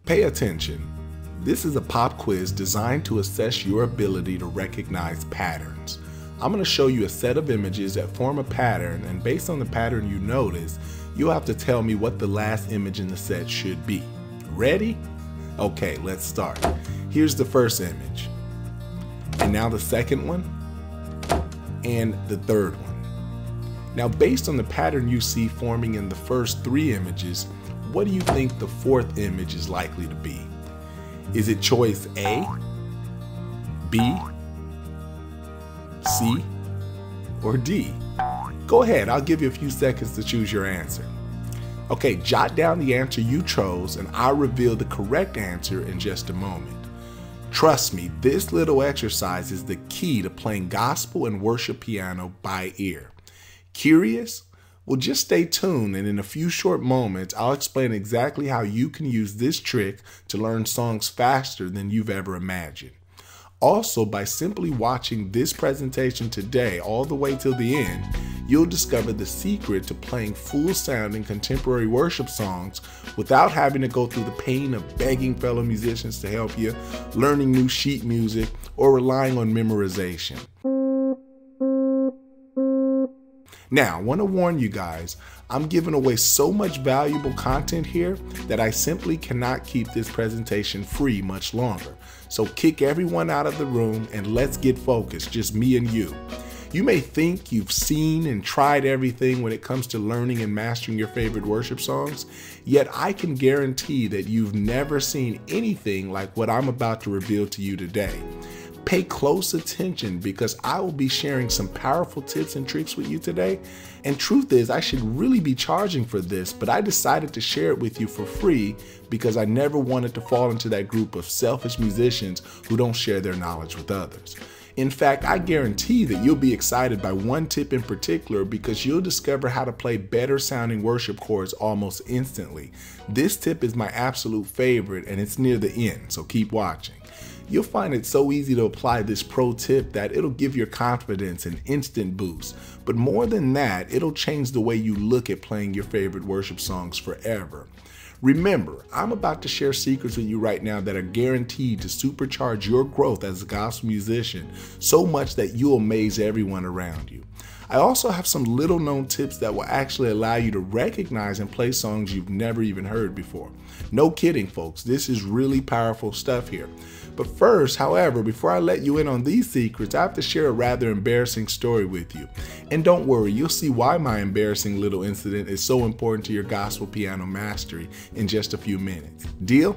Pay attention. This is a pop quiz designed to assess your ability to recognize patterns. I'm going to show you a set of images that form a pattern, and based on the pattern you notice, you'll have to tell me what the last image in the set should be. Ready? Okay, let's start. Here's the first image. And now the second one. And the third one. Now, based on the pattern you see forming in the first three images, what do you think the fourth image is likely to be? Is it choice A, B, C, or D? Go ahead, I'll give you a few seconds to choose your answer. Okay, jot down the answer you chose and I'll reveal the correct answer in just a moment. Trust me, this little exercise is the key to playing gospel and worship piano by ear. Curious? Well, just stay tuned, and in a few short moments, I'll explain exactly how you can use this trick to learn songs faster than you've ever imagined. Also, by simply watching this presentation today all the way till the end, you'll discover the secret to playing full-sounding contemporary worship songs without having to go through the pain of begging fellow musicians to help you, learning new sheet music, or relying on memorization. Now, I want to warn you guys, I'm giving away so much valuable content here that I simply cannot keep this presentation free much longer. So kick everyone out of the room and let's get focused, just me and you. You may think you've seen and tried everything when it comes to learning and mastering your favorite worship songs, yet I can guarantee that you've never seen anything like what I'm about to reveal to you today. Pay close attention because I will be sharing some powerful tips and tricks with you today. And truth is, I should really be charging for this, but I decided to share it with you for free because I never wanted to fall into that group of selfish musicians who don't share their knowledge with others. In fact, I guarantee that you'll be excited by one tip in particular because you'll discover how to play better sounding worship chords almost instantly. This tip is my absolute favorite and it's near the end, so keep watching. You'll find it so easy to apply this pro tip that it'll give your confidence an instant boost. But more than that, it'll change the way you look at playing your favorite worship songs forever. Remember, I'm about to share secrets with you right now that are guaranteed to supercharge your growth as a gospel musician so much that you'll amaze everyone around you. I also have some little known tips that will actually allow you to recognize and play songs you've never even heard before. No kidding, folks, this is really powerful stuff here. But first, however, before I let you in on these secrets, I have to share a rather embarrassing story with you. And don't worry, you'll see why my embarrassing little incident is so important to your gospel piano mastery in just a few minutes. Deal?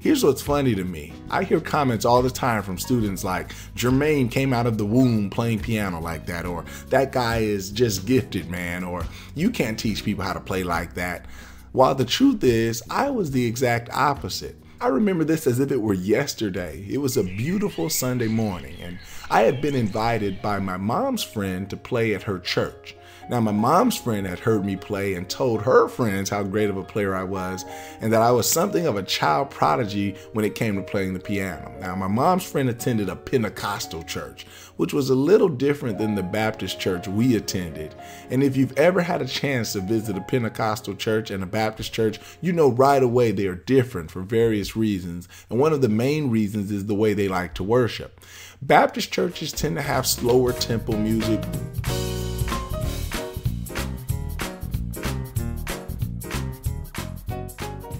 Here's what's funny to me. I hear comments all the time from students like, Jermaine came out of the womb playing piano like that, or that guy is just gifted, man, or you can't teach people how to play like that. While the truth is, I was the exact opposite. I remember this as if it were yesterday. It was a beautiful Sunday morning, and I had been invited by my mom's friend to play at her church. Now, my mom's friend had heard me play and told her friends how great of a player I was and that I was something of a child prodigy when it came to playing the piano. Now, my mom's friend attended a Pentecostal church, which was a little different than the Baptist church we attended. And if you've ever had a chance to visit a Pentecostal church and a Baptist church, you know right away they are different for various reasons. And one of the main reasons is the way they like to worship. Baptist churches tend to have slower tempo music,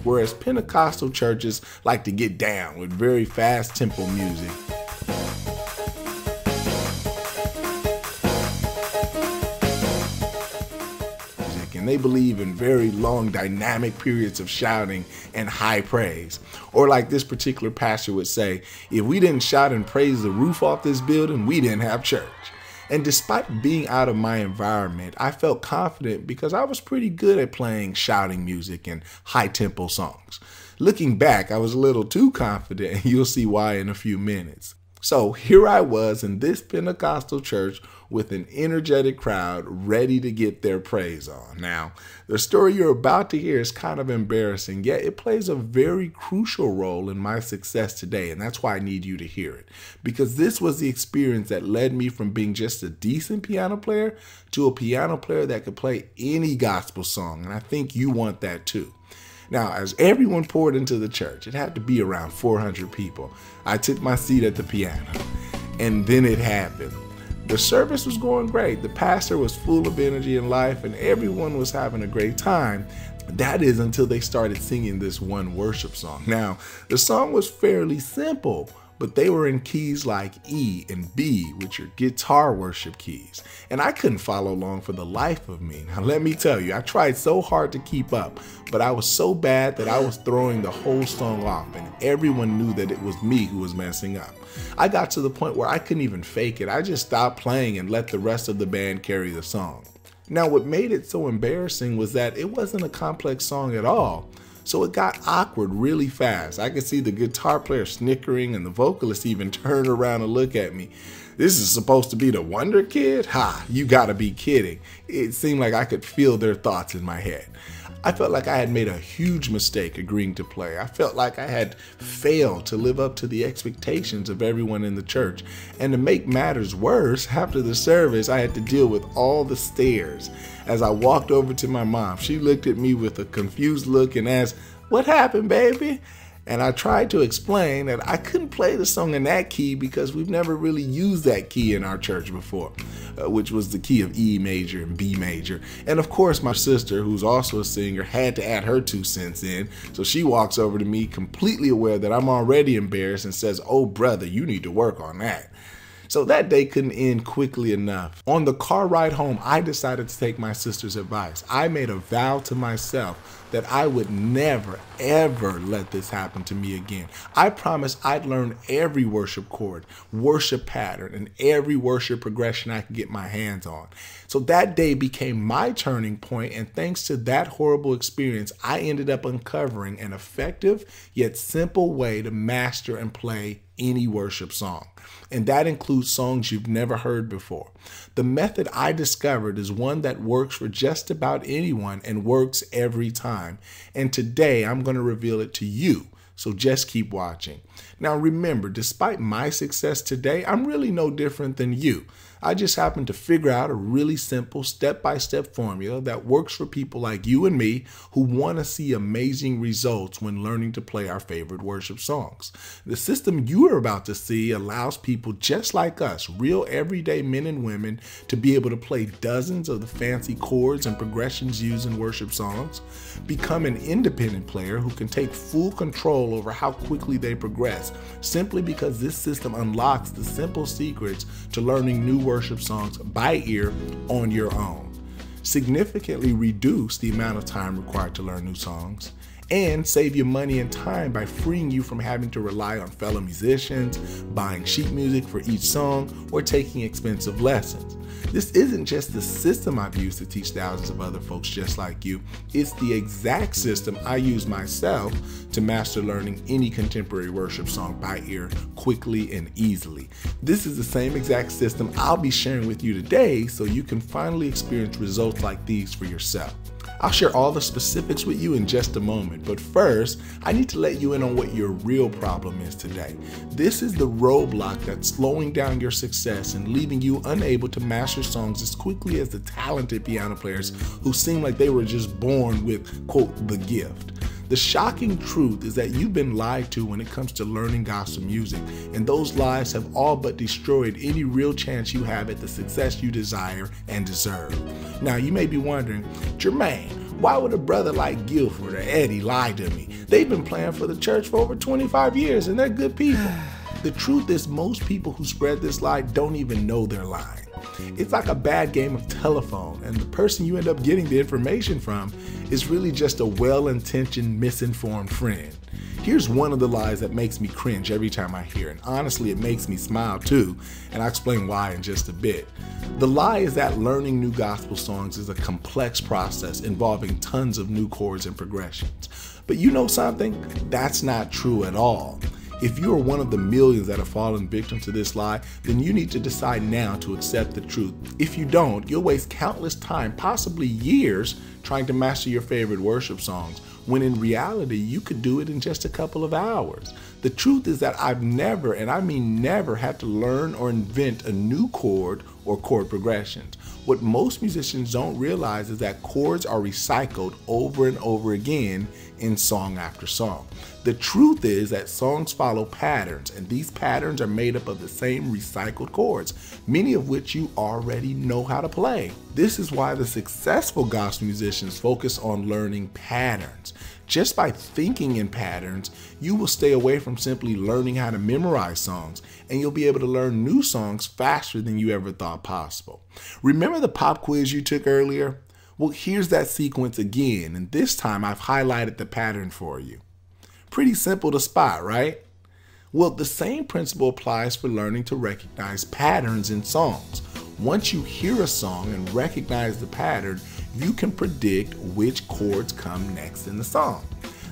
whereas Pentecostal churches like to get down with very fast tempo music. And they believe in very long dynamic periods of shouting and high praise. Or like this particular pastor would say, if we didn't shout and praise the roof off this building, we didn't have church. And despite being out of my environment, I felt confident because I was pretty good at playing shouting music and high-tempo songs. Looking back, I was a little too confident, and you'll see why in a few minutes. So here I was in this Pentecostal church with an energetic crowd ready to get their praise on. Now, the story you're about to hear is kind of embarrassing, yet it plays a very crucial role in my success today, and that's why I need you to hear it. Because this was the experience that led me from being just a decent piano player to a piano player that could play any gospel song, and I think you want that too. Now, as everyone poured into the church, it had to be around 400 people, I took my seat at the piano. And then it happened. The service was going great. The pastor was full of energy and life, and everyone was having a great time. That is until they started singing this one worship song. Now, the song was fairly simple, but they were in keys like E and B, which are guitar worship keys. And I couldn't follow along for the life of me. Now, let me tell you, I tried so hard to keep up, but I was so bad that I was throwing the whole song off, and everyone knew that it was me who was messing up. I got to the point where I couldn't even fake it. I just stopped playing and let the rest of the band carry the song. Now, what made it so embarrassing was that it wasn't a complex song at all. So it got awkward really fast. I could see the guitar player snickering and the vocalist even turned around and look at me. This is supposed to be the Wonder Kid? Ha, you gotta be kidding. It seemed like I could feel their thoughts in my head. I felt like I had made a huge mistake agreeing to play. I felt like I had failed to live up to the expectations of everyone in the church. And to make matters worse, after the service, I had to deal with all the stares. As I walked over to my mom, she looked at me with a confused look and asked, "What happened, baby?" And I tried to explain that I couldn't play the song in that key because we've never really used that key in our church before, which was the key of E major and B major. And of course, my sister, who's also a singer, had to add her 2 cents in. So she walks over to me completely aware that I'm already embarrassed and says, "Oh, brother, you need to work on that." So that day couldn't end quickly enough. On the car ride home, I decided to take my sister's advice. I made a vow to myself that I would never, ever let this happen to me again. I promised I'd learn every worship chord, worship pattern, and every worship progression I could get my hands on. So that day became my turning point, and thanks to that horrible experience, I ended up uncovering an effective yet simple way to master and play any worship song. And that includes songs you've never heard before. The method I discovered is one that works for just about anyone and works every time. And today I'm going to reveal it to you. So just keep watching. Now remember, despite my success today, I'm really no different than you. I just happened to figure out a really simple step-by-step formula that works for people like you and me who want to see amazing results when learning to play our favorite worship songs. The system you are about to see allows people just like us, real everyday men and women, to be able to play dozens of the fancy chords and progressions used in worship songs, become an independent player who can take full control over how quickly they progress, simply because this system unlocks the simple secrets to learning new worship songs by ear on your own, significantly reduce the amount of time required to learn new songs, and save you money and time by freeing you from having to rely on fellow musicians, buying sheet music for each song, or taking expensive lessons. This isn't just the system I've used to teach thousands of other folks just like you. It's the exact system I use myself to master learning any contemporary worship song by ear quickly and easily. This is the same exact system I'll be sharing with you today so you can finally experience results like these for yourself. I'll share all the specifics with you in just a moment, but first, I need to let you in on what your real problem is today. This is the roadblock that's slowing down your success and leaving you unable to master songs as quickly as the talented piano players who seem like they were just born with, quote, the gift. The shocking truth is that you've been lied to when it comes to learning gospel music, and those lies have all but destroyed any real chance you have at the success you desire and deserve. Now, you may be wondering, Jermaine, why would a brother like Guilford or Eddie lie to me? They've been playing for the church for over 25 years, and they're good people. The truth is, most people who spread this lie don't even know they're lying. It's like a bad game of telephone, and the person you end up getting the information from is really just a well-intentioned, misinformed friend. Here's one of the lies that makes me cringe every time I hear it, and honestly it makes me smile too, and I'll explain why in just a bit. The lie is that learning new gospel songs is a complex process involving tons of new chords and progressions. But you know something? That's not true at all. If you are one of the millions that have fallen victim to this lie, then you need to decide now to accept the truth. If you don't, you'll waste countless time, possibly years, trying to master your favorite worship songs, when in reality, you could do it in just a couple of hours. The truth is that I've never, and I mean never, had to learn or invent a new chord or chord progressions. What most musicians don't realize is that chords are recycled over and over again in song after song. The truth is that songs follow patterns, and these patterns are made up of the same recycled chords, many of which you already know how to play. This is why the successful gospel musicians focus on learning patterns. Just by thinking in patterns, you will stay away from simply learning how to memorize songs, and you'll be able to learn new songs faster than you ever thought possible. Remember the pop quiz you took earlier? Well, here's that sequence again, and this time I've highlighted the pattern for you. Pretty simple to spot, right? Well, the same principle applies for learning to recognize patterns in songs. Once you hear a song and recognize the pattern, you can predict which chords come next in the song.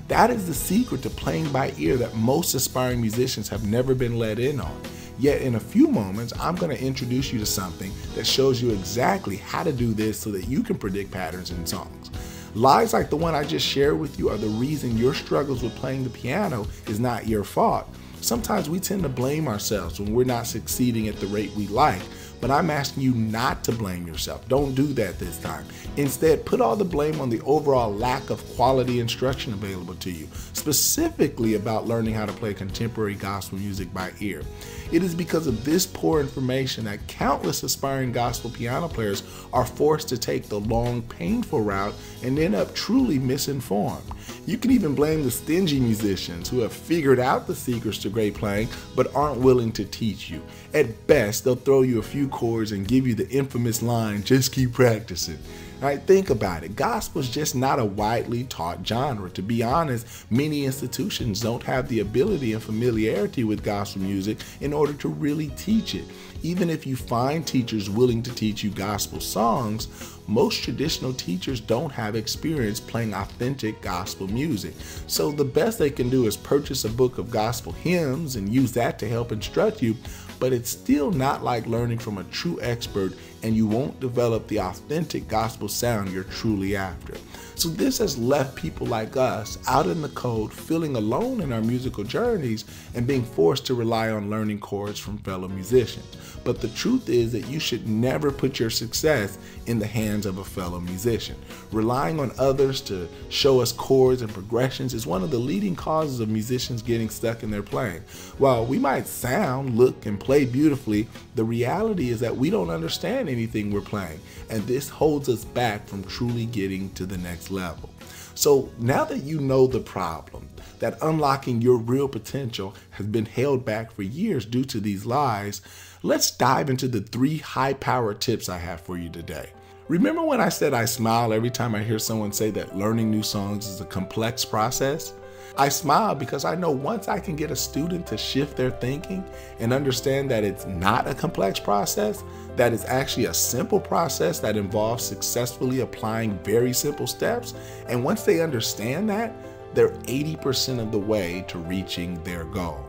That is the secret to playing by ear that most aspiring musicians have never been let in on. Yet in a few moments, I'm going to introduce you to something that shows you exactly how to do this so that you can predict patterns in songs. Lies like the one I just shared with you are the reason your struggles with playing the piano is not your fault. Sometimes we tend to blame ourselves when we're not succeeding at the rate we like, but I'm asking you not to blame yourself. Don't do that this time. Instead, put all the blame on the overall lack of quality instruction available to you, specifically about learning how to play contemporary gospel music by ear. It is because of this poor information that countless aspiring gospel piano players are forced to take the long, painful route and end up truly misinformed. You can even blame the stingy musicians who have figured out the secrets to great playing but aren't willing to teach you. At best, they'll throw you a few chords and give you the infamous line, "Just keep practicing." All right, think about it. Gospel is just not a widely taught genre. To be honest, many institutions don't have the ability and familiarity with gospel music in order to really teach it. Even if you find teachers willing to teach you gospel songs, most traditional teachers don't have experience playing authentic gospel music. So the best they can do is purchase a book of gospel hymns and use that to help instruct you, but it's still not like learning from a true expert, and you won't develop the authentic gospel sound you're truly after. So this has left people like us out in the cold, feeling alone in our musical journeys and being forced to rely on learning chords from fellow musicians. But the truth is that you should never put your success in the hands of a fellow musician. Relying on others to show us chords and progressions is one of the leading causes of musicians getting stuck in their playing. While we might sound, look, and play beautifully, the reality is that we don't understand anything we're playing, and this holds us back from truly getting to the next level. So now that you know the problem, that unlocking your real potential has been held back for years due to these lies, let's dive into the 3 high-powered tips I have for you today. Remember when I said I smile every time I hear someone say that learning new songs is a complex process? I smile because I know once I can get a student to shift their thinking and understand that it's not a complex process, that it's actually a simple process that involves successfully applying very simple steps, and once they understand that, they're 80% of the way to reaching their goal.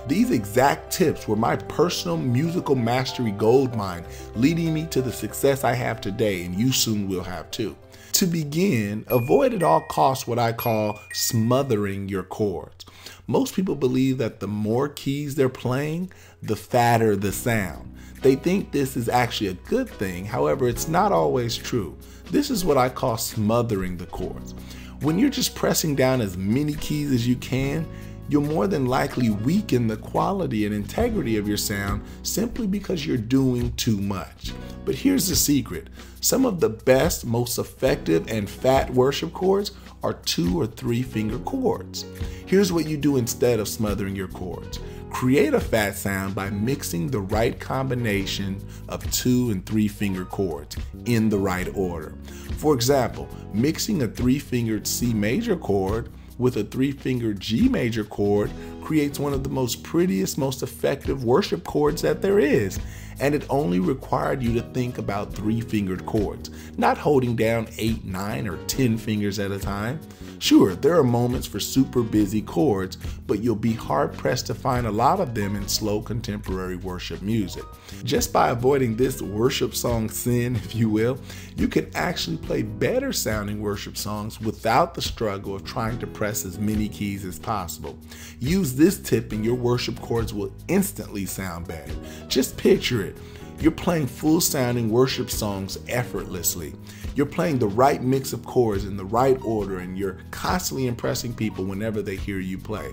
These exact tips were my personal musical mastery goldmine, leading me to the success I have today, and you soon will have too. To begin, avoid at all costs what I call smothering your chords. Most people believe that the more keys they're playing, the fatter the sound. They think this is actually a good thing, however, it's not always true. This is what I call smothering the chords. When you're just pressing down as many keys as you can, you'll more than likely weaken the quality and integrity of your sound simply because you're doing too much. But here's the secret. Some of the best, most effective, and fat worship chords are 2 or 3 finger chords. Here's what you do instead of smothering your chords. Create a fat sound by mixing the right combination of 2 and 3 finger chords in the right order. For example, mixing a 3-fingered C major chord with a 3-fingered G major chord creates one of the most prettiest, most effective worship chords that there is. and it only required you to think about 3-fingered chords, not holding down 8, 9, or 10 fingers at a time. Sure, there are moments for super busy chords, but you'll be hard-pressed to find a lot of them in slow contemporary worship music. Just by avoiding this worship song sin, if you will, you can actually play better sounding worship songs without the struggle of trying to press as many keys as possible. Use this tip and your worship chords will instantly sound better. Just picture it. You're playing full-sounding worship songs effortlessly. You're playing the right mix of chords in the right order, and you're constantly impressing people whenever they hear you play.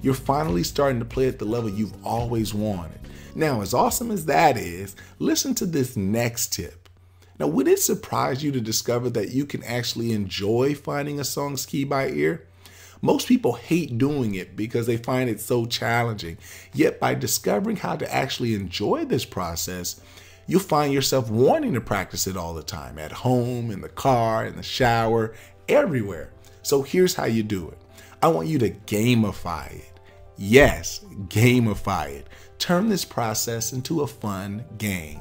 You're finally starting to play at the level you've always wanted. Now, as awesome as that is, listen to this next tip. Now, would it surprise you to discover that you can actually enjoy finding a song's key by ear? Most people hate doing it because they find it so challenging. Yet by discovering how to actually enjoy this process, you'll find yourself wanting to practice it all the time, at home, in the car, in the shower, everywhere. So here's how you do it. I want you to gamify it. Yes, gamify it. Turn this process into a fun game.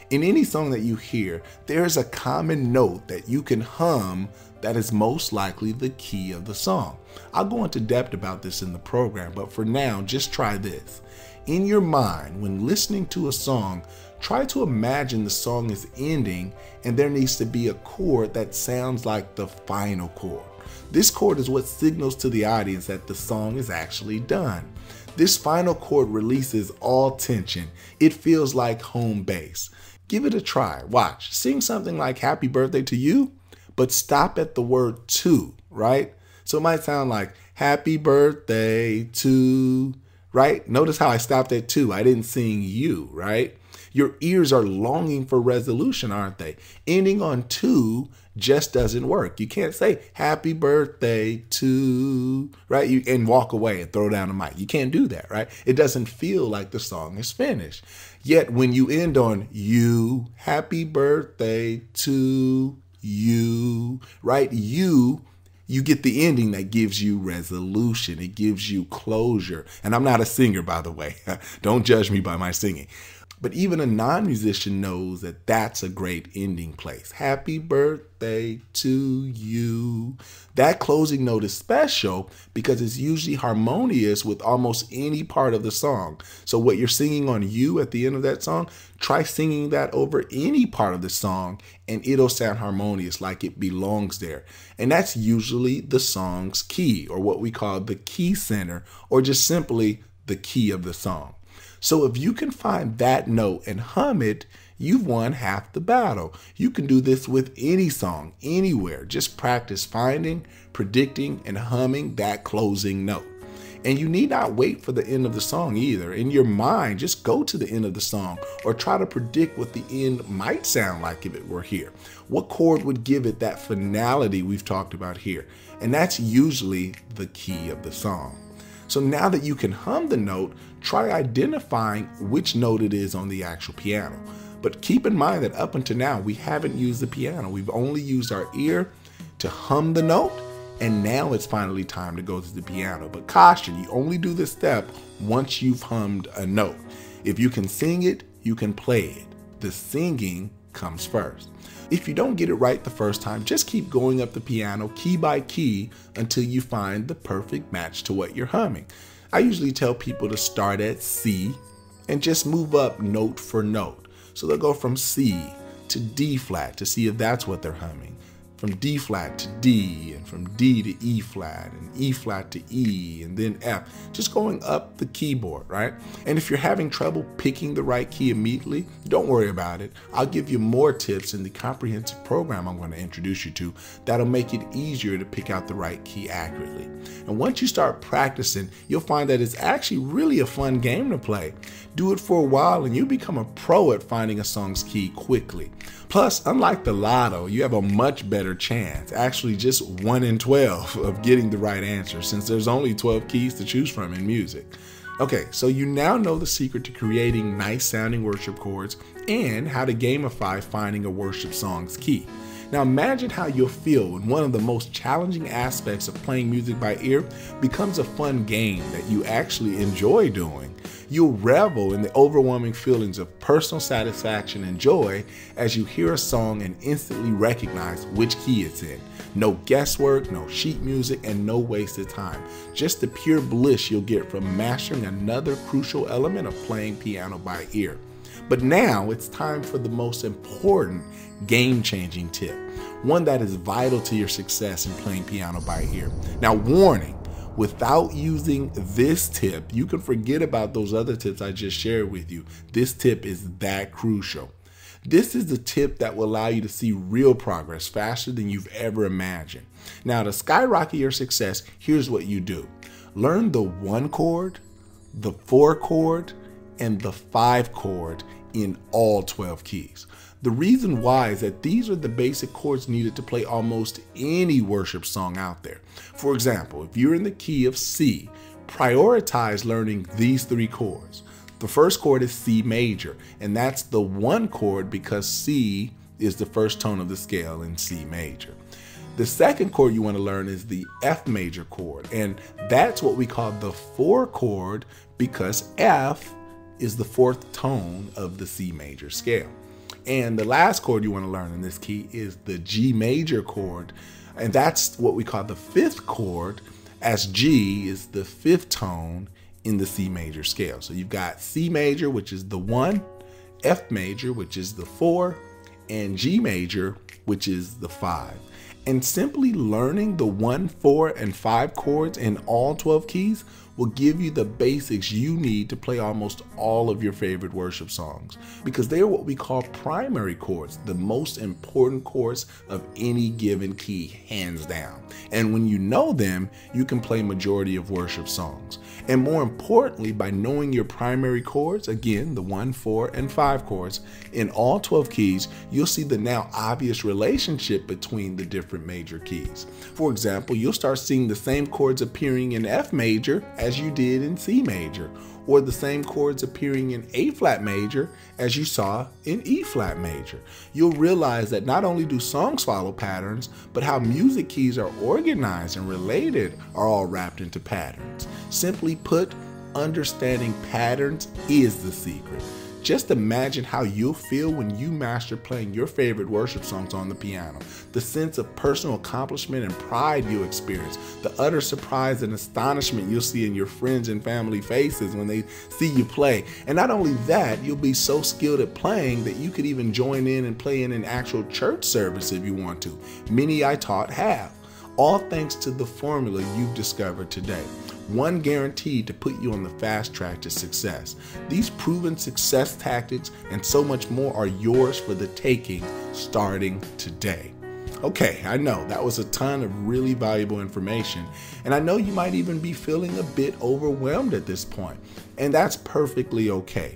In any song that you hear, there's a common note that you can hum that is most likely the key of the song. I'll go into depth about this in the program, but for now, just try this. In your mind, when listening to a song, try to imagine the song is ending and there needs to be a chord that sounds like the final chord. This chord is what signals to the audience that the song is actually done. This final chord releases all tension. It feels like home base. Give it a try. Watch. Sing something like Happy Birthday to You, but stop at the word to, right? So it might sound like Happy Birthday to, right? Notice how I stopped at to. I didn't sing you, right? Your ears are longing for resolution, aren't they? Ending on to just doesn't work. You can't say happy birthday to, right? And walk away and throw down the mic. You can't do that, right? It doesn't feel like the song is finished. Yet when you end on you, happy birthday to you, right? You get the ending that gives you resolution. It gives you closure. And I'm not a singer, by the way. Don't judge me by my singing. But even a non-musician knows that that's a great ending place. Happy birthday to you. That closing note is special because it's usually harmonious with almost any part of the song. So what you're singing on you at the end of that song, try singing that over any part of the song and it'll sound harmonious, like it belongs there. And that's usually the song's key, or what we call the key center, or just simply the key of the song. So if you can find that note and hum it, you've won half the battle. You can do this with any song, anywhere. Just practice finding, predicting, and humming that closing note. And you need not wait for the end of the song either. In your mind, just go to the end of the song or try to predict what the end might sound like if it were here. What chord would give it that finality we've talked about here? And that's usually the key of the song. So now that you can hum the note, try identifying which note it is on the actual piano. But keep in mind that up until now, we haven't used the piano. We've only used our ear to hum the note, and now it's finally time to go to the piano. But caution, you only do this step once you've hummed a note. If you can sing it, you can play it. The singing comes first. If you don't get it right the first time, just keep going up the piano key by key until you find the perfect match to what you're humming. I usually tell people to start at C and just move up note for note. So they'll go from C to D flat to see if that's what they're humming. From D flat to D, and from D to E flat, and E flat to E, and then F, just going up the keyboard, right? And if you're having trouble picking the right key immediately, don't worry about it. I'll give you more tips in the comprehensive program I'm going to introduce you to that'll make it easier to pick out the right key accurately. And once you start practicing, you'll find that it's actually really a fun game to play. Do it for a while and you become a pro at finding a song's key quickly. Plus, unlike the lotto, you have a much better chance, actually just 1 in 12, of getting the right answer, since there's only 12 keys to choose from in music. Okay, so you now know the secret to creating nice sounding worship chords and how to gamify finding a worship song's key. Now imagine how you'll feel when one of the most challenging aspects of playing music by ear becomes a fun game that you actually enjoy doing. You'll revel in the overwhelming feelings of personal satisfaction and joy as you hear a song and instantly recognize which key it's in. No guesswork, no sheet music, and no wasted time. Just the pure bliss you'll get from mastering another crucial element of playing piano by ear. But now it's time for the most important game-changing tip, one that is vital to your success in playing piano by ear. Now, warning. Without using this tip, you can forget about those other tips I just shared with you. This tip is that crucial. This is the tip that will allow you to see real progress faster than you've ever imagined. Now, to skyrocket your success, here's what you do. Learn the 1 chord, the 4 chord, and the 5 chord in all 12 keys. The reason why is that these are the basic chords needed to play almost any worship song out there. For example, if you're in the key of C, prioritize learning these 3 chords. The first chord is C major, and that's the 1 chord because C is the first tone of the scale in C major. The second chord you want to learn is the F major chord, and that's what we call the 4 chord because F is the 4th tone of the C major scale. And the last chord you want to learn in this key is the G major chord, and that's what we call the 5th chord, as G is the 5th tone in the C major scale. So you've got C major, which is the 1, F major, which is the 4, and G major, which is the 5. And simply learning the 1, 4, and 5 chords in all 12 keys will give you the basics you need to play almost all of your favorite worship songs, because they are what we call primary chords, the most important chords of any given key, hands down. And when you know them, you can play majority of worship songs. And more importantly, by knowing your primary chords, again, the 1, 4, and 5 chords, in all 12 keys, you'll see the now obvious relationship between the different major keys. For example, you'll start seeing the same chords appearing in F major as you did in C major, or the same chords appearing in A flat major as you saw in E flat major. You'll realize that not only do songs follow patterns, but how music keys are organized and related are all wrapped into patterns. Simply put, understanding patterns is the secret. Just imagine how you'll feel when you master playing your favorite worship songs on the piano. The sense of personal accomplishment and pride you'll experience. The utter surprise and astonishment you'll see in your friends and family faces when they see you play. And not only that, you'll be so skilled at playing that you could even join in and play in an actual church service if you want to. Many I taught have. All thanks to the formula you've discovered today. One guaranteed to put you on the fast track to success. These proven success tactics and so much more are yours for the taking starting today. Okay, I know that was a ton of really valuable information, and I know you might even be feeling a bit overwhelmed at this point, and that's perfectly okay.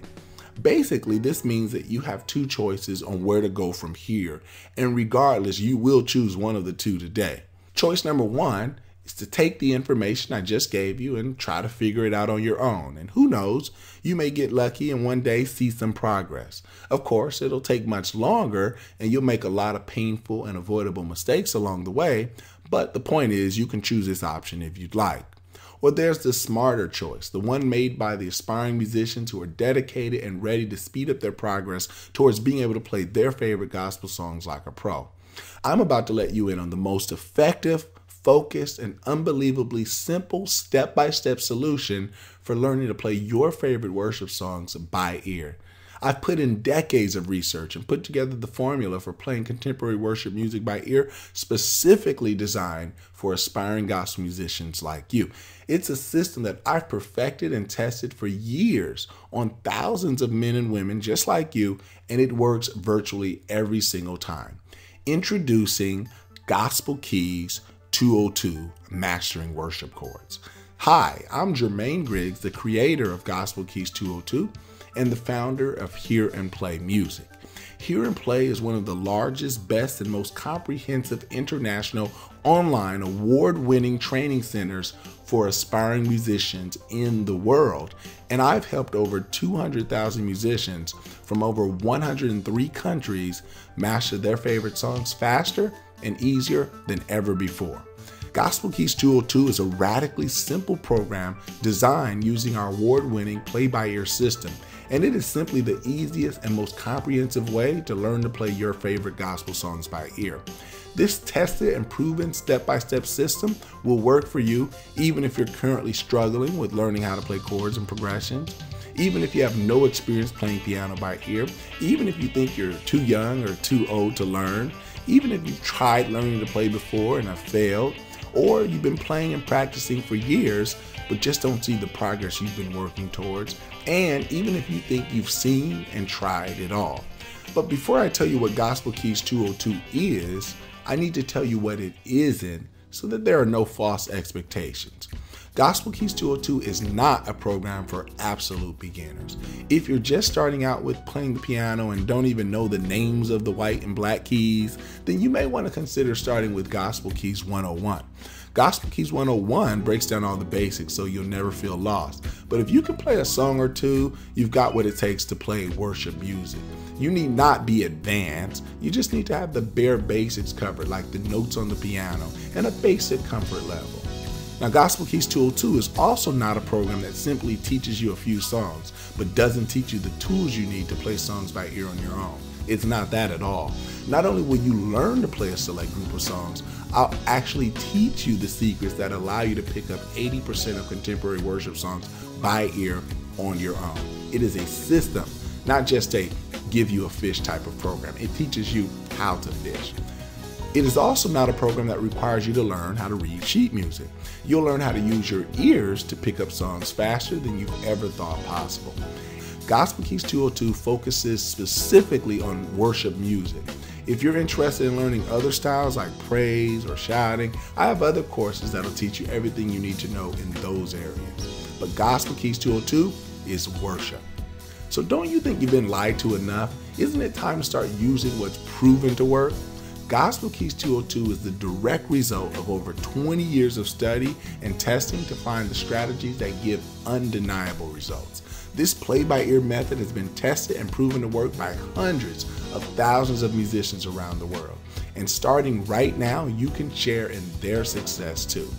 Basically, this means that you have 2 choices on where to go from here, and regardless, you will choose one of the 2 today. Choice number 1 is to take the information I just gave you and try to figure it out on your own. And who knows, you may get lucky and one day see some progress. Of course, it'll take much longer and you'll make a lot of painful and avoidable mistakes along the way. But the point is, you can choose this option if you'd like. Or there's the smarter choice, the one made by the aspiring musicians who are dedicated and ready to speed up their progress towards being able to play their favorite gospel songs like a pro. I'm about to let you in on the most effective, focused, and unbelievably simple step-by-step solution for learning to play your favorite worship songs by ear. I've put in decades of research and put together the formula for playing contemporary worship music by ear, specifically designed for aspiring gospel musicians like you. It's a system that I've perfected and tested for years on thousands of men and women just like you, and it works virtually every single time. Introducing Gospel Keys 202 Mastering Worship Chords. Hi, I'm Jermaine Griggs, the creator of Gospel Keys 202, and the founder of Hear and Play Music. Hear and Play is one of the largest, best, and most comprehensive international online award-winning training centers for aspiring musicians in the world. And I've helped over 200,000 musicians from over 103 countries master their favorite songs faster and easier than ever before. Gospel Keys 202 is a radically simple program designed using our award-winning play-by-ear system, and it is simply the easiest and most comprehensive way to learn to play your favorite gospel songs by ear. This tested and proven step-by-step system will work for you even if you're currently struggling with learning how to play chords and progressions, even if you have no experience playing piano by ear, even if you think you're too young or too old to learn, even if you've tried learning to play before and have failed, or you've been playing and practicing for years but just don't see the progress you've been working towards, and even if you think you've seen and tried it all. But before I tell you what Gospel Keys 202 is, I need to tell you what it isn't so that there are no false expectations. Gospel Keys 202 is not a program for absolute beginners. If you're just starting out with playing the piano and don't even know the names of the white and black keys, then you may want to consider starting with Gospel Keys 101. Gospel Keys 101 breaks down all the basics so you'll never feel lost. But if you can play a song or two, you've got what it takes to play worship music. You need not be advanced, you just need to have the bare basics covered, like the notes on the piano and a basic comfort level. Now, Gospel Keys 202 is also not a program that simply teaches you a few songs, but doesn't teach you the tools you need to play songs by ear on your own. It's not that at all. Not only will you learn to play a select group of songs, I'll actually teach you the secrets that allow you to pick up 80% of contemporary worship songs by ear on your own. It is a system, not just a give you a fish type of program. It teaches you how to fish. It is also not a program that requires you to learn how to read sheet music. You'll learn how to use your ears to pick up songs faster than you've ever thought possible. Gospel Keys 202 focuses specifically on worship music. If you're interested in learning other styles like praise or shouting, I have other courses that'll teach you everything you need to know in those areas. But Gospel Keys 202 is worship. So don't you think you've been lied to enough? Isn't it time to start using what's proven to work? Gospel Keys 202 is the direct result of over 20 years of study and testing to find the strategies that give undeniable results. This play-by-ear method has been tested and proven to work by hundreds of thousands of musicians around the world. And starting right now, you can share in their success too.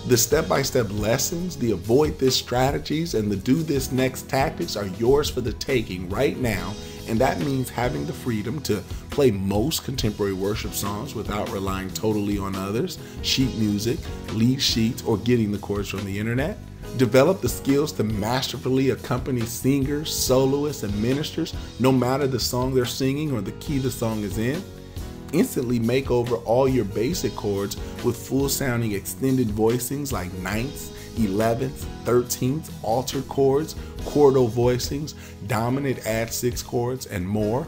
The step-by-step lessons, the avoid this strategies, and the do this next tactics are yours for the taking right now. And that means having the freedom to play most contemporary worship songs without relying totally on others, sheet music, lead sheets, or getting the chords from the internet. Develop the skills to masterfully accompany singers, soloists, and ministers, no matter the song they're singing or the key the song is in. Instantly make over all your basic chords with full-sounding extended voicings like ninths, 11ths, 13ths, altered chords, chordal voicings, dominant add 6 chords, and more.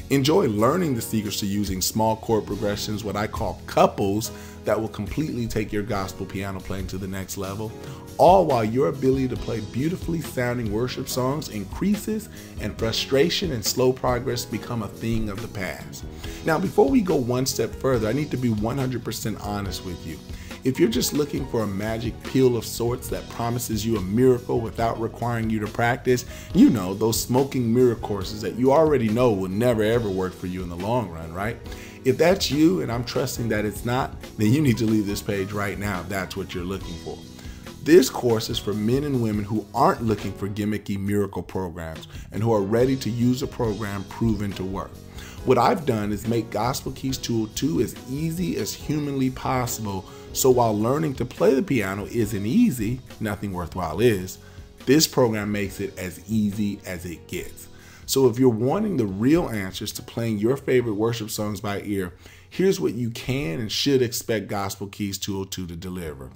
Enjoy learning the secrets to using small chord progressions, what I call couples, that will completely take your gospel piano playing to the next level, all while your ability to play beautifully sounding worship songs increases and frustration and slow progress become a thing of the past. Now, before we go one step further, I need to be 100% honest with you. If you're just looking for a magic pill of sorts that promises you a miracle without requiring you to practice, you know, those smoking mirror courses that you already know will never ever work for you in the long run, right? If that's you, and I'm trusting that it's not, then you need to leave this page right now if that's what you're looking for. This course is for men and women who aren't looking for gimmicky miracle programs and who are ready to use a program proven to work. What I've done is make Gospel Keys 202 as easy as humanly possible, so while learning to play the piano isn't easy, nothing worthwhile is, this program makes it as easy as it gets. So if you're wanting the real answers to playing your favorite worship songs by ear, here's what you can and should expect Gospel Keys 202 to deliver.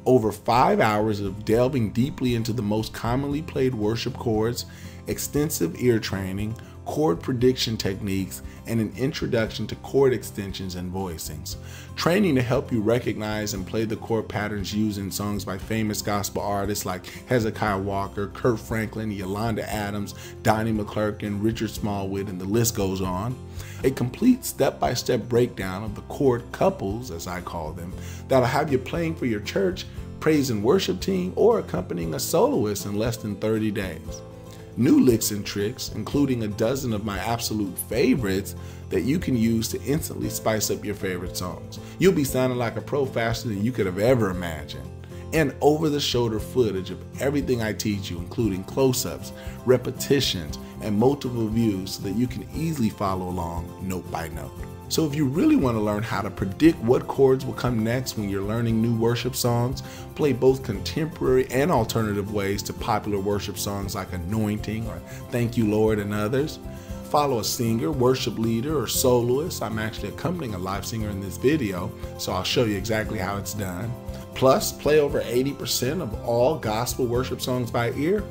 Over 5 hours of delving deeply into the most commonly played worship chords, extensive ear training, chord prediction techniques, and an introduction to chord extensions and voicings. Training to help you recognize and play the chord patterns used in songs by famous gospel artists like Hezekiah Walker, Kurt Franklin, Yolanda Adams, Donnie McClurkin, Richard Smallwood, and the list goes on. A complete step-by-step breakdown of the chord couples, as I call them, that'll have you playing for your church, praise and worship team, or accompanying a soloist in less than 30 days. New licks and tricks, including a dozen of my absolute favorites that you can use to instantly spice up your favorite songs. You'll be sounding like a pro faster than you could have ever imagined. And over-the-shoulder footage of everything I teach you, including close-ups, repetitions, and multiple views so that you can easily follow along note by note. So if you really want to learn how to predict what chords will come next when you're learning new worship songs, play both contemporary and alternative ways to popular worship songs like Anointing or Thank You Lord and others, follow a singer, worship leader, or soloist. I'm actually accompanying a live singer in this video, so I'll show you exactly how it's done. Plus, play over 80% of all gospel worship songs by ear.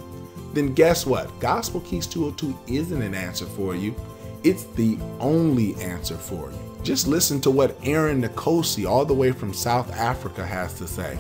Then guess what? Gospel Keys 202 isn't an answer for you. It's the only answer for you. Just listen to what Aaron Nkosi, all the way from South Africa, has to say.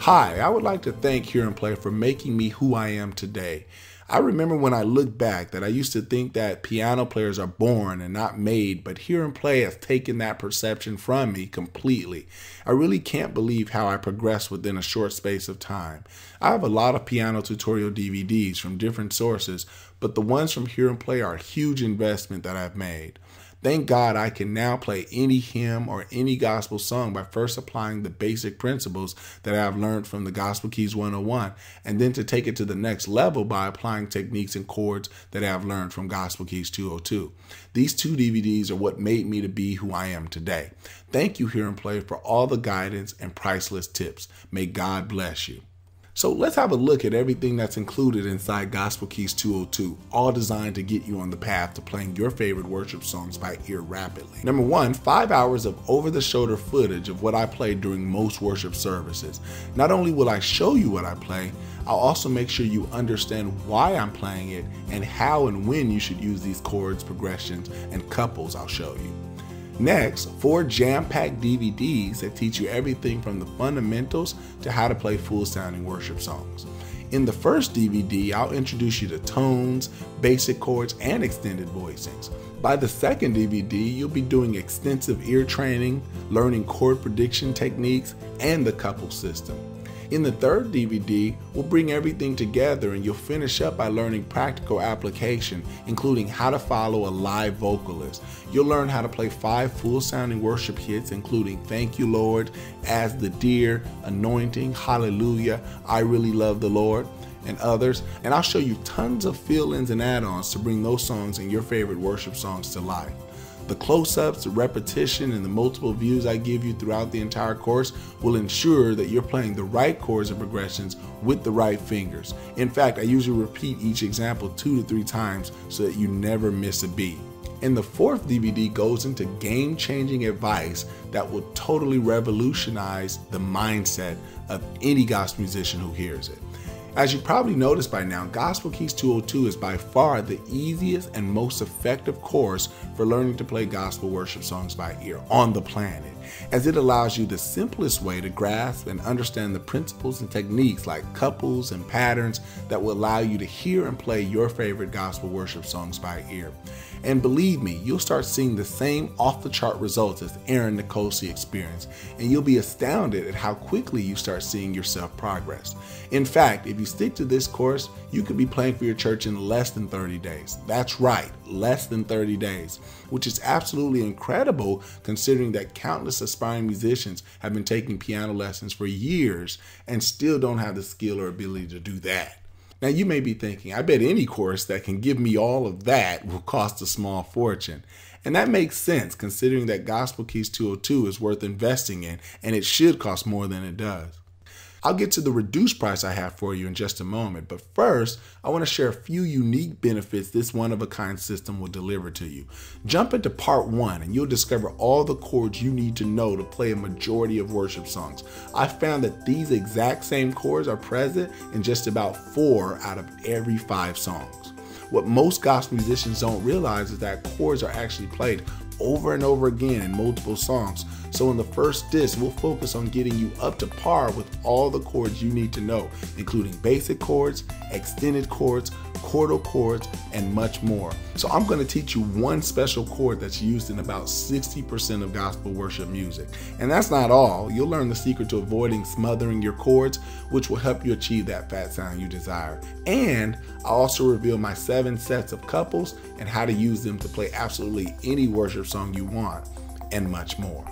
Hi, I would like to thank Hear and Play for making me who I am today. I remember when I look back that I used to think that piano players are born and not made, but Hear and Play has taken that perception from me completely. I really can't believe how I progressed within a short space of time. I have a lot of piano tutorial DVDs from different sources, but the ones from Hear and Play are a huge investment that I've made. Thank God I can now play any hymn or any gospel song by first applying the basic principles that I've learned from the Gospel Keys 101, and then to take it to the next level by applying techniques and chords that I've learned from Gospel Keys 202. These two DVDs are what made me to be who I am today. Thank you, Hear and Play, for all the guidance and priceless tips. May God bless you. So let's have a look at everything that's included inside Gospel Keys 202, all designed to get you on the path to playing your favorite worship songs by ear rapidly. Number one, 5 hours of over-the-shoulder footage of what I play during most worship services. Not only will I show you what I play, I'll also make sure you understand why I'm playing it and how and when you should use these chords, progressions, and couples I'll show you. Next, 4 jam-packed DVDs that teach you everything from the fundamentals to how to play full-sounding worship songs. In the first DVD, I'll introduce you to tones, basic chords, and extended voicings. By the second DVD, you'll be doing extensive ear training, learning chord prediction techniques, and the couple system. In the third DVD, we'll bring everything together and you'll finish up by learning practical application, including how to follow a live vocalist. You'll learn how to play 5 full-sounding worship hits, including Thank You Lord, As the Deer, Anointing, Hallelujah, I Really Love the Lord, and others. And I'll show you tons of fill-ins and add-ons to bring those songs and your favorite worship songs to life. The close-ups, the repetition, and the multiple views I give you throughout the entire course will ensure that you're playing the right chords and progressions with the right fingers. In fact, I usually repeat each example 2 to 3 times so that you never miss a beat. And the fourth DVD goes into game-changing advice that will totally revolutionize the mindset of any gospel musician who hears it. As you probably noticed by now, Gospel Keys 202 is by far the easiest and most effective course for learning to play gospel worship songs by ear on the planet, as it allows you the simplest way to grasp and understand the principles and techniques like couples and patterns that will allow you to hear and play your favorite gospel worship songs by ear. And believe me, you'll start seeing the same off-the-chart results as Aaron Nkosi experienced, and you'll be astounded at how quickly you start seeing yourself progress. In fact, if you stick to this course, you could be playing for your church in less than 30 days. That's right, less than 30 days, which is absolutely incredible considering that countless aspiring musicians have been taking piano lessons for years and still don't have the skill or ability to do that. Now you may be thinking, I bet any course that can give me all of that will cost a small fortune. And that makes sense considering that Gospel Keys 202 is worth investing in and it should cost more than it does. I'll get to the reduced price I have for you in just a moment, but first, I want to share a few unique benefits this one-of-a-kind system will deliver to you. Jump into part 1 and you'll discover all the chords you need to know to play a majority of worship songs. I found that these exact same chords are present in just about 4 out of every 5 songs. What most gospel musicians don't realize is that chords are actually played over and over again in multiple songs. So in the first disc, we'll focus on getting you up to par with all the chords you need to know, including basic chords, extended chords, chordal chords, and much more. So I'm going to teach you one special chord that's used in about 60% of gospel worship music. And that's not all. You'll learn the secret to avoiding smothering your chords, which will help you achieve that fat sound you desire. And I'll also reveal my 7 sets of couples and how to use them to play absolutely any worship song you want, and much more.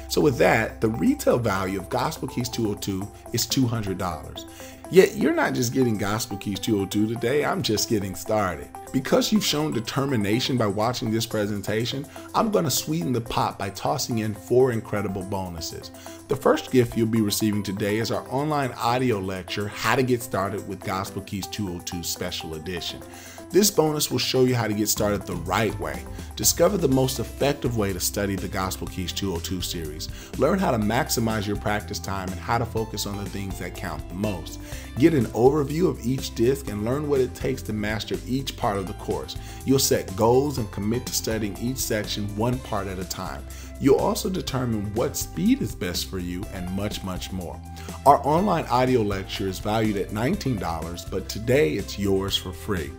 So with that, the retail value of Gospel Keys 202 is $200. Yet you're not just getting Gospel Keys 202 today, I'm just getting started. Because you've shown determination by watching this presentation, I'm going to sweeten the pot by tossing in 4 incredible bonuses. The first gift you'll be receiving today is our online audio lecture, How to Get Started with Gospel Keys 202 Special Edition. This bonus will show you how to get started the right way. Discover the most effective way to study the Gospel Keys 202 series. Learn how to maximize your practice time and how to focus on the things that count the most. Get an overview of each disc and learn what it takes to master each part of the course. You'll set goals and commit to studying each section one part at a time. You'll also determine what speed is best for you and much, much more. Our online audio lecture is valued at $19, but today it's yours for free.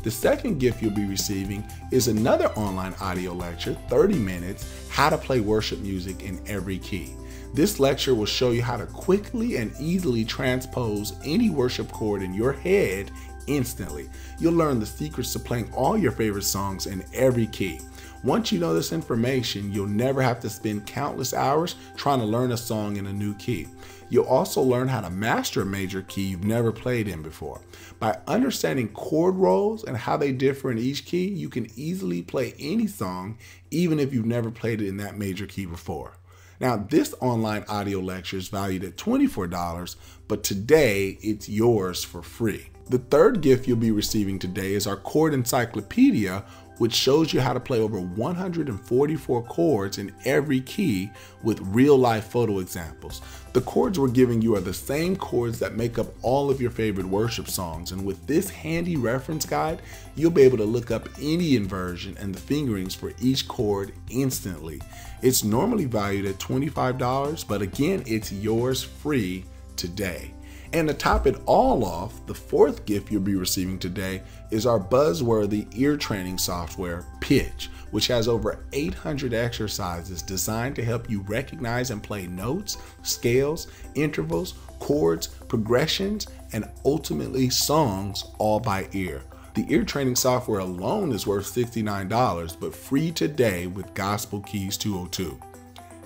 The second gift you'll be receiving is another online audio lecture, 30 minutes, How to Play Worship Music in Every Key. This lecture will show you how to quickly and easily transpose any worship chord in your head instantly. You'll learn the secrets to playing all your favorite songs in every key. Once you know this information, you'll never have to spend countless hours trying to learn a song in a new key. You'll also learn how to master a major key you've never played in before. By understanding chord roles and how they differ in each key, you can easily play any song, even if you've never played it in that major key before. Now, this online audio lecture is valued at $24, but today it's yours for free. The third gift you'll be receiving today is our chord encyclopedia, which shows you how to play over 144 chords in every key with real-life photo examples. The chords we're giving you are the same chords that make up all of your favorite worship songs, and with this handy reference guide, you'll be able to look up any inversion and the fingerings for each chord instantly. It's normally valued at $25, but again, it's yours free today. And to top it all off, the fourth gift you'll be receiving today is our buzzworthy ear training software, Pitch, which has over 800 exercises designed to help you recognize and play notes, scales, intervals, chords, progressions, and ultimately songs all by ear. The ear training software alone is worth $69, but free today with Gospel Keys 202.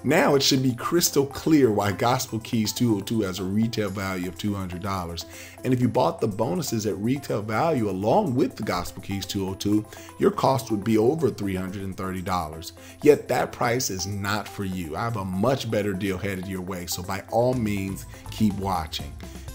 Now it should be crystal clear why Gospel Keys 202 has a retail value of $200. And if you bought the bonuses at retail value along with the Gospel Keys 202, your cost would be over $330. Yet that price is not for you. I have a much better deal headed your way, so by all means, keep watching.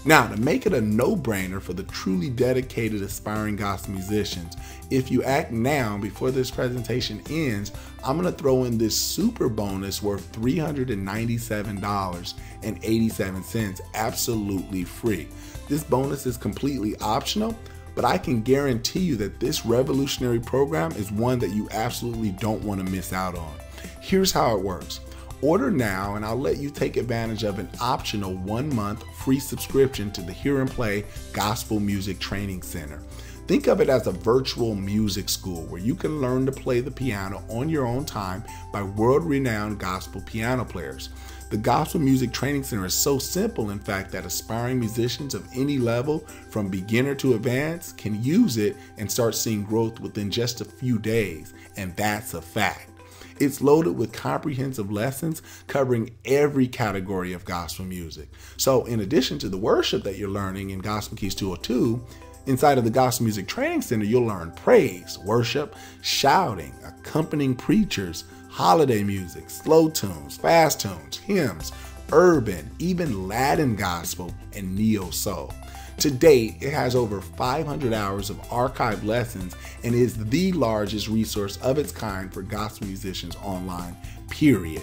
Now, to make it a no-brainer for the truly dedicated aspiring gospel musicians, if you act now before this presentation ends, I'm going to throw in this super bonus worth $397.87 absolutely free. This bonus is completely optional, but I can guarantee you that this revolutionary program is one that you absolutely don't want to miss out on. Here's how it works. Order now and I'll let you take advantage of an optional 1-month free subscription to the Hear and Play Gospel Music Training Center. Think of it as a virtual music school where you can learn to play the piano on your own time by world-renowned gospel piano players. The Gospel Music Training Center is so simple, in fact, that aspiring musicians of any level, from beginner to advanced, can use it and start seeing growth within just a few days, and that's a fact. It's loaded with comprehensive lessons covering every category of gospel music. So in addition to the worship that you're learning in Gospel Keys 202, inside of the Gospel Music Training Center, you'll learn praise, worship, shouting, accompanying preachers, holiday music, slow tunes, fast tunes, hymns, urban, even Latin gospel, and neo-soul. To date, it has over 500 hours of archived lessons and is the largest resource of its kind for gospel musicians online, period.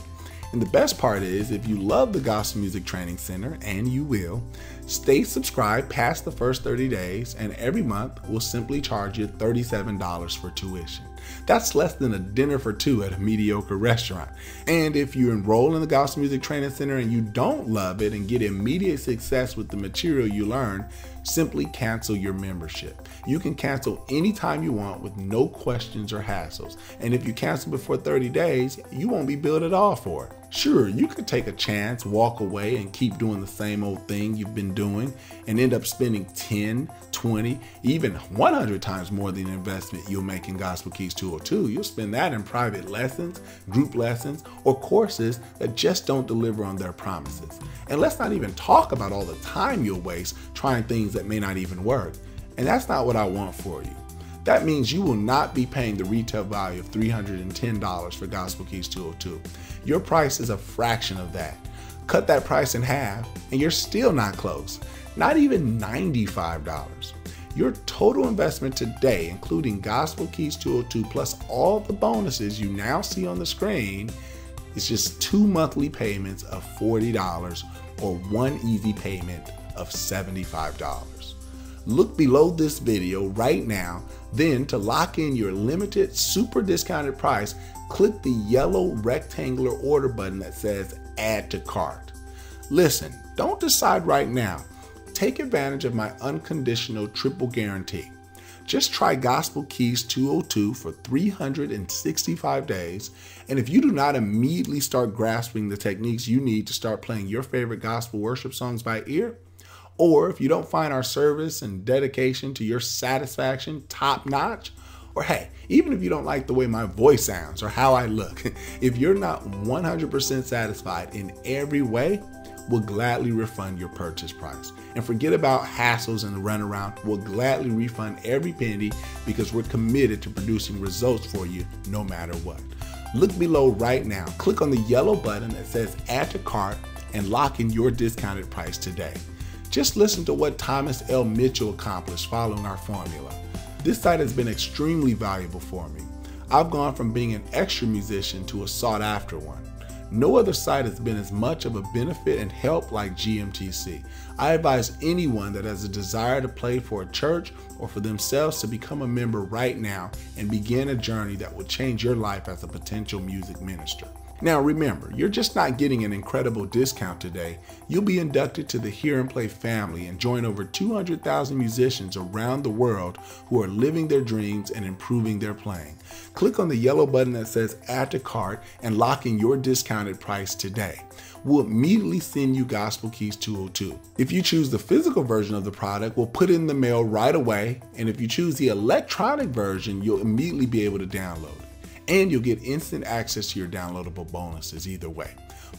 And the best part is, if you love the Gospel Music Training Center, and you will, Stay subscribed past the first 30 days, and every month we'll simply charge you $37 for tuition. That's less than a dinner for two at a mediocre restaurant. And if you enroll in the Gospel Music Training Center and you don't love it and get immediate success with the material you learn, simply cancel your membership. You can cancel anytime you want with no questions or hassles. And if you cancel before 30 days, you won't be billed at all for it. Sure, you could take a chance, walk away, and keep doing the same old thing you've been doing and end up spending 10, 20, even 100 times more than the investment you'll make in Gospel Keys 202. You'll spend that in private lessons, group lessons, or courses that just don't deliver on their promises. And let's not even talk about all the time you'll waste trying things that may not even work. And that's not what I want for you. That means you will not be paying the retail value of $310 for Gospel Keys 202. Your price is a fraction of that. Cut that price in half and you're still not close. Not even $95. Your total investment today, including Gospel Keys 202 plus all the bonuses you now see on the screen, is just 2 monthly payments of $40 or 1 easy payment of $75. Look below this video right now, then to lock in your limited super discounted price, click the yellow rectangular order button that says Add to Cart. Listen, don't decide right now. Take advantage of my unconditional triple guarantee. Just try Gospel Keys 202 for 365 days, and if you do not immediately start grasping the techniques you need to start playing your favorite gospel worship songs by ear, or if you don't find our service and dedication to your satisfaction top-notch, or hey, even if you don't like the way my voice sounds or how I look, if you're not 100% satisfied in every way, we'll gladly refund your purchase price. And forget about hassles and the runaround. We'll gladly refund every penny because we're committed to producing results for you no matter what. Look below right now. Click on the yellow button that says Add to Cart and lock in your discounted price today. Just listen to what Thomas L. Mitchell accomplished following our formula. This site has been extremely valuable for me. I've gone from being an extra musician to a sought-after one. No other site has been as much of a benefit and help like GMTC. I advise anyone that has a desire to play for a church or for themselves to become a member right now and begin a journey that will change your life as a potential music minister. Now remember, you're just not getting an incredible discount today. You'll be inducted to the Hear and Play family and join over 200,000 musicians around the world who are living their dreams and improving their playing. Click on the yellow button that says Add to Cart and lock in your discounted price today. We'll immediately send you Gospel Keys 202. If you choose the physical version of the product, we'll put it in the mail right away. And if you choose the electronic version, you'll immediately be able to download it. And you'll get instant access to your downloadable bonuses either way.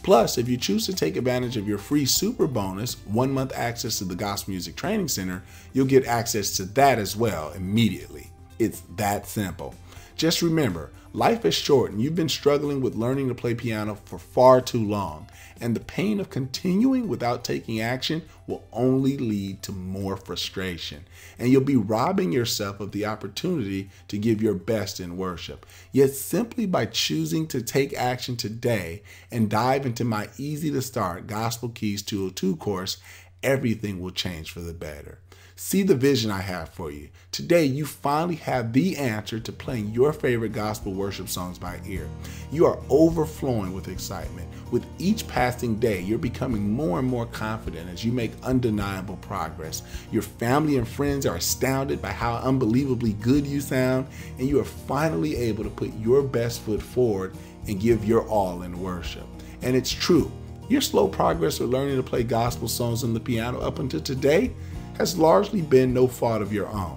Plus, if you choose to take advantage of your free super bonus, 1 month access to the Gospel Music Training Center, you'll get access to that as well immediately. It's that simple. Just remember, life is short and you've been struggling with learning to play piano for far too long. And the pain of continuing without taking action will only lead to more frustration. And you'll be robbing yourself of the opportunity to give your best in worship. Yet simply by choosing to take action today and dive into my easy to start Gospel Keys 202 course, everything will change for the better. See the vision I have for you. Today, you finally have the answer to playing your favorite gospel worship songs by ear. You are overflowing with excitement. With each passing day, you're becoming more and more confident as you make undeniable progress. Your family and friends are astounded by how unbelievably good you sound, and you are finally able to put your best foot forward and give your all in worship. And it's true. Your slow progress with learning to play gospel songs on the piano up until today has largely been no fault of your own.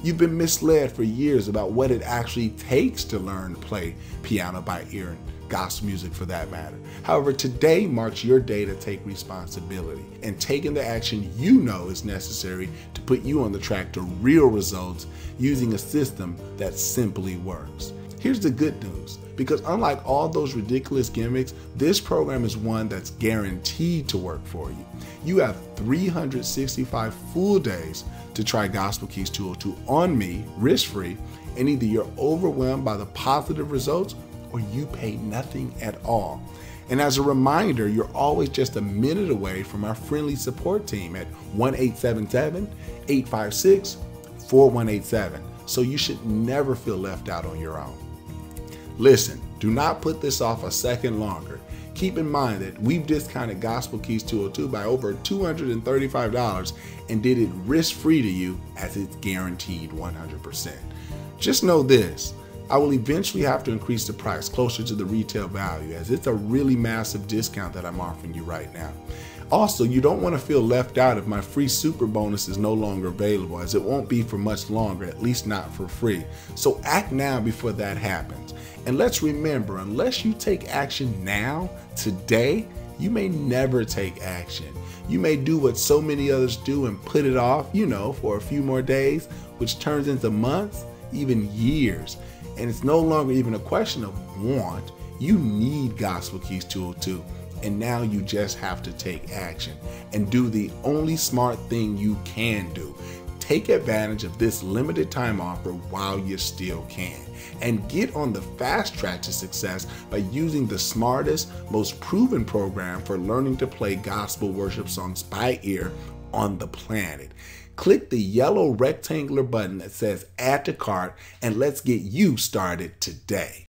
You've been misled for years about what it actually takes to learn to play piano by ear and gospel music for that matter. However, today marks your day to take responsibility and taking the action you know is necessary to put you on the track to real results using a system that simply works. Here's the good news, because unlike all those ridiculous gimmicks, this program is one that's guaranteed to work for you. You have 365 full days to try Gospel Keys 202 on me, risk-free, and either you're overwhelmed by the positive results or you pay nothing at all. And as a reminder, you're always just a minute away from our friendly support team at 1-877-856-4187. So you should never feel left out on your own. Listen, do not put this off a second longer. Keep in mind that we've discounted Gospel Keys 202 by over $235 and did it risk-free to you, as it's guaranteed 100%. Just know this, I will eventually have to increase the price closer to the retail value, as it's a really massive discount that I'm offering you right now. Also, you don't want to feel left out if my free super bonus is no longer available, as it won't be for much longer, at least not for free. So act now before that happens. And let's remember, unless you take action now, today, you may never take action. You may do what so many others do and put it off, for a few more days, which turns into months, even years. And it's no longer even a question of want. You need Gospel Keys 202. And now you just have to take action and do the only smart thing you can do. Take advantage of this limited time offer while you still can, and get on the fast track to success by using the smartest, most proven program for learning to play gospel worship songs by ear on the planet. Click the yellow rectangular button that says Add to Cart, and let's get you started today.